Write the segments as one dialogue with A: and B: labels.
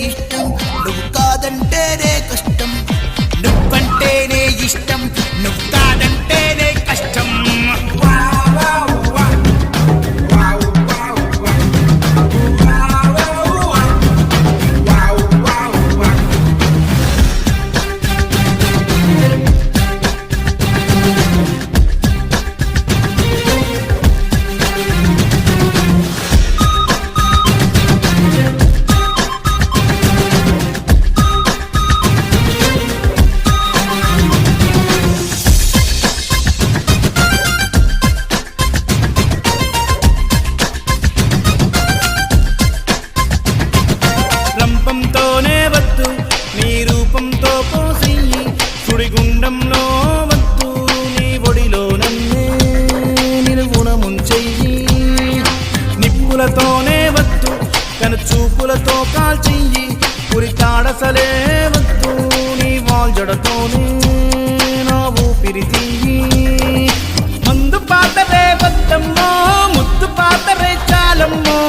A: ఇష్టం నువ్వు కాదంటేనే కష్టం నువ్వంటేనే ఇష్టం నువ్వు కాదంటేనే కష్టం రంపంతోనే వద్దు నీ రూపంతో పోసియ్యి సుడిగుండంలో వద్దు నీ ఒడిలో నన్నే నిలువున ముంచెయ్యి నిప్పులతోనే వద్దు కను చూపులతో కాల్చెయ్యి ఉరితాడసలే వద్దు నీ వాల్జడతోనే నా ఊపిరి తీయి మందు పాతరే వద్దమ్మో ముద్దు పాతరే చాలమ్మో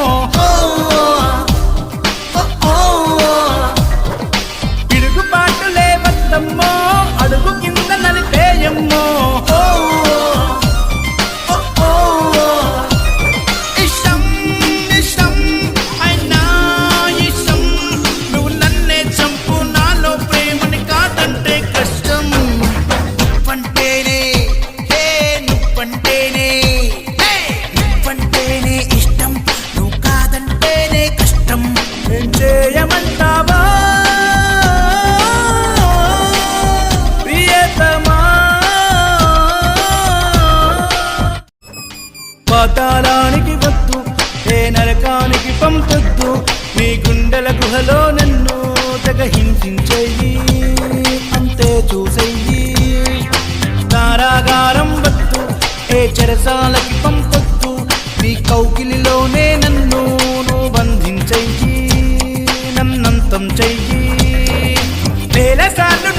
A: పిడుగుపాటులే వద్దమ్మో అడుగు కింద నలిపేయమ్మో ఇష్టం ఇష్టం అయినా ఇష్టం నువ్వు నన్నే చంపు నాలో ప్రేమని కాదంటే కష్టం నువ్వంటేనే నువ్వంటేనే నువ్వంటేనే ఇష్టం నువ్వు కాదంటేనే కష్టం ఏం చేయమంటావా పాతాళానికి వద్దు ఏ నరకానికి పంపొద్దు నీ గుండెల గుహలో నన్ను తెగ హింసించెయ్యి అంతే చూసెయ్యి కారాగారం వద్దు ఏ చెరసాలకి పంపొద్దు నీ కౌగిలిలోనే నన్ను నువ్వు బంధించెయ్యి నన్నంతం చెయ్యి వేల సార్లు